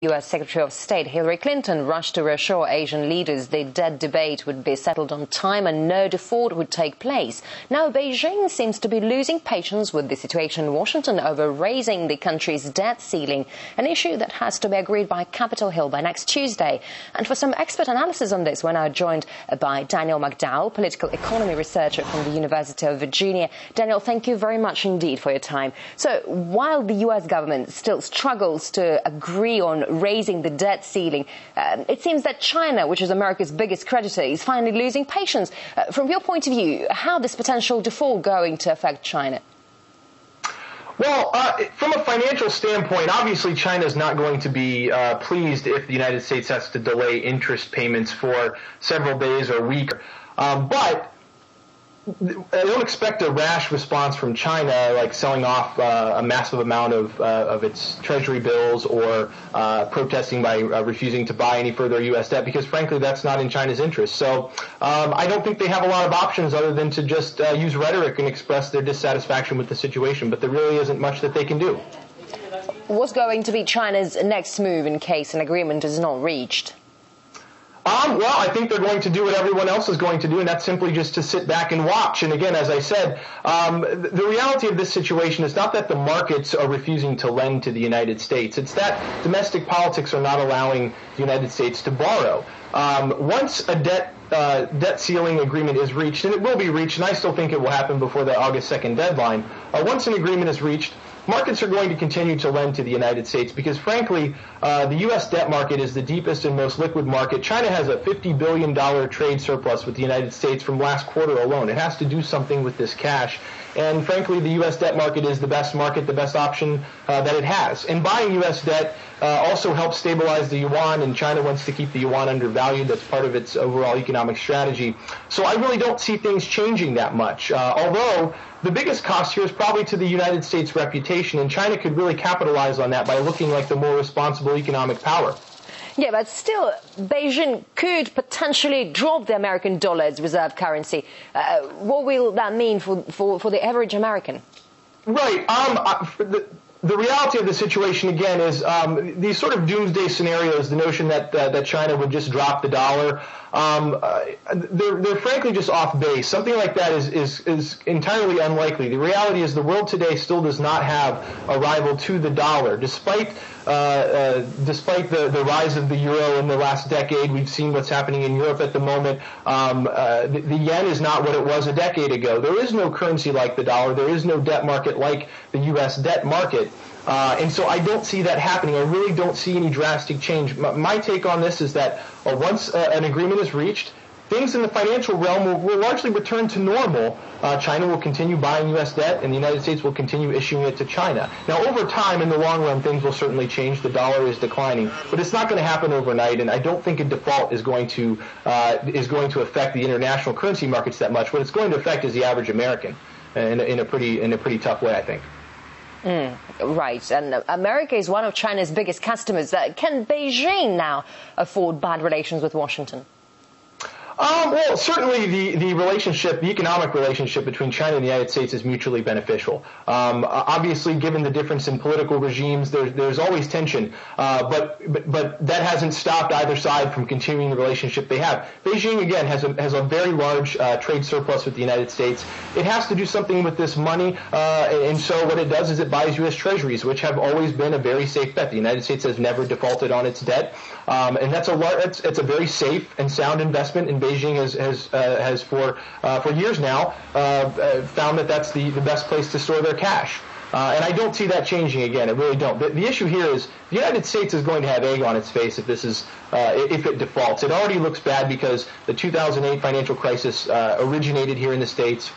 U.S. Secretary of State Hillary Clinton rushed to reassure Asian leaders the debt debate would be settled on time and no default would take place. Now, Beijing seems to be losing patience with the situation in Washington over raising the country's debt ceiling, an issue that has to be agreed by Capitol Hill by next Tuesday. And for some expert analysis on this, we're now joined by Daniel McDowell, political economy researcher from the University of Virginia. Daniel, thank you very much indeed for your time. So, while the U.S. government still struggles to agree on raising the debt ceiling, it seems that China, which is America's biggest creditor, is finally losing patience. From your point of view, how is this potential default going to affect China? Well, from a financial standpoint, obviously China is not going to be pleased if the United States has to delay interest payments for several days or weeks. But I don't expect a rash response from China, like selling off a massive amount of its treasury bills or protesting by refusing to buy any further U.S. debt, because frankly that's not in China's interest. So I don't think they have a lot of options other than to just use rhetoric and express their dissatisfaction with the situation, but there really isn't much that they can do. What's going to be China's next move in case an agreement is not reached? Well, I think they're going to do what everyone else is going to do, and that's simply just to sit back and watch. And again, as I said, the reality of this situation is not that the markets are refusing to lend to the United States. It's that domestic politics are not allowing the United States to borrow. Once a debt ceiling agreement is reached, and it will be reached, and I still think it will happen before the August 2nd deadline, once an agreement is reached, markets are going to continue to lend to the United States because, frankly, the U.S. debt market is the deepest and most liquid market. China has a $50 billion trade surplus with the United States from last quarter alone. It has to do something with this cash. And, frankly, the U.S. debt market is the best market, the best option that it has. And buying U.S. debt also helps stabilize the yuan, and China wants to keep the yuan undervalued. That's part of its overall economic strategy. So I really don't see things changing that much, although the biggest cost here is probably to the United States' reputation, and China could really capitalize on that by looking like the more responsible economic power. Yeah, but still, Beijing could potentially drop the American dollar as reserve currency. What will that mean for the average American? Right. The reality of the situation, again, is these sort of doomsday scenarios, the notion that China would just drop the dollar, they're frankly just off base. Something like that is entirely unlikely. The reality is the world today still does not have a rival to the dollar. Despite the rise of the euro in the last decade, we've seen what's happening in Europe at the moment. The yen is not what it was a decade ago. There is no currency like the dollar. There is no debt market like the U.S. debt market. And so I don't see that happening. I really don't see any drastic change. My take on this is that once an agreement is reached, things in the financial realm will largely return to normal. China will continue buying U.S. debt, and the United States will continue issuing it to China. Now, over time, in the long run, things will certainly change. The dollar is declining, but it's not going to happen overnight, and I don't think a default is going to affect the international currency markets that much. What it's going to affect is the average American in a pretty tough way, I think. Right, and America is one of China's biggest customers. Can Beijing now afford bad relations with Washington? Well, certainly the relationship, the economic relationship between China and the United States is mutually beneficial. Obviously, given the difference in political regimes, there's always tension, but that hasn't stopped either side from continuing the relationship they have. Beijing, again, has a very large trade surplus with the United States. It has to do something with this money, and so what it does is it buys U.S. treasuries, which have always been a very safe bet. The United States has never defaulted on its debt, and it's a very safe and sound investment. And Beijing has for years now found that that's the best place to store their cash. And I don't see that changing again. I really don't. The issue here is the United States is going to have egg on its face if it defaults. It already looks bad because the 2008 financial crisis originated here in the States.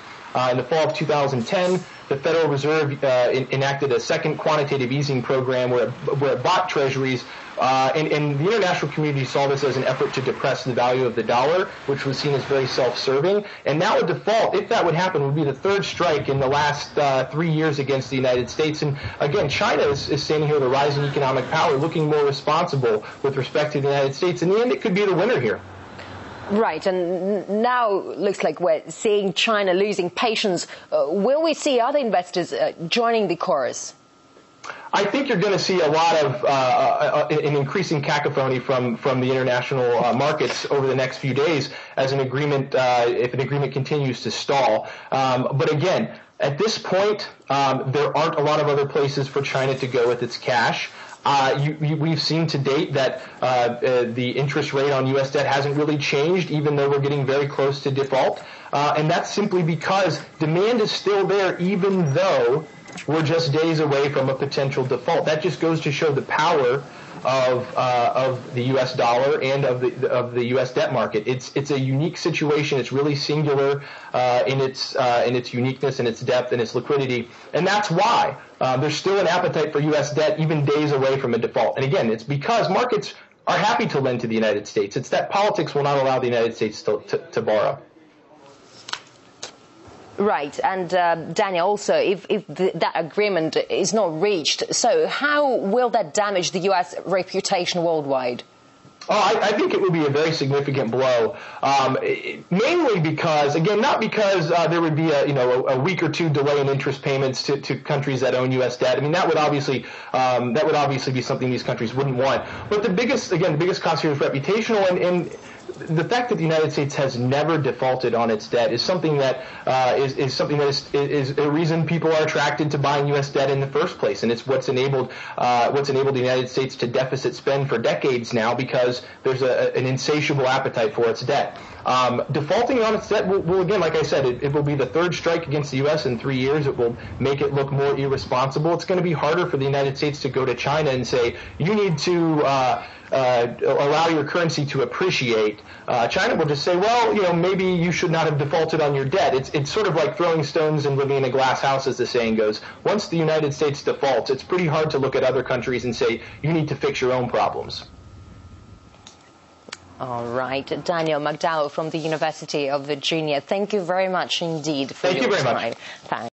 In the fall of 2010, the Federal Reserve enacted a second quantitative easing program where it bought treasuries, and the international community saw this as an effort to depress the value of the dollar, which was seen as very self-serving. And now a default, if that would happen, would be the third strike in the last 3 years against the United States. And again, China is standing here with a rising economic power, looking more responsible with respect to the United States. In the end, it could be the winner here. Right, and now looks like we're seeing China losing patience. Will we see other investors joining the chorus? I think you're going to see a lot of an increasing cacophony from the international markets over the next few days as an agreement, if an agreement continues to stall. But again, at this point, there aren't a lot of other places for China to go with its cash. We've seen to date that the interest rate on U.S. debt hasn't really changed, even though we're getting very close to default. And that's simply because demand is still there, even though we're just days away from a potential default. That just goes to show the power of the U.S. dollar and of the U.S. debt market. It's a unique situation. It's really singular in its uniqueness and its depth and its liquidity, and that's why there's still an appetite for U.S. debt even days away from a default. And again, it's because markets are happy to lend to the United States. It's that politics will not allow the United States to borrow. Right, and Daniel, also, if that agreement is not reached, so how will that damage the U.S. reputation worldwide? Oh, I think it would be a very significant blow, mainly because, again, not because there would be a week or two delay in interest payments to countries that own U.S. debt. I mean, that would obviously be something these countries wouldn't want. But the biggest cost here is reputational, and the fact that the United States has never defaulted on its debt is something that is a reason people are attracted to buying U.S. debt in the first place, and it's what's enabled the United States to deficit spend for decades now, because there's an insatiable appetite for its debt. Defaulting on its debt will again, like I said, it will be the third strike against the U.S. in 3 years. It will make it look more irresponsible. It's going to be harder for the United States to go to China and say, you need to allow your currency to appreciate. China will just say, well, maybe you should not have defaulted on your debt. It's sort of like throwing stones and living in a glass house, as the saying goes. Once the United States defaults, it's pretty hard to look at other countries and say, you need to fix your own problems. All right. Daniel McDowell from the University of Virginia, thank you very much indeed for your time. Thank you very much. Thanks.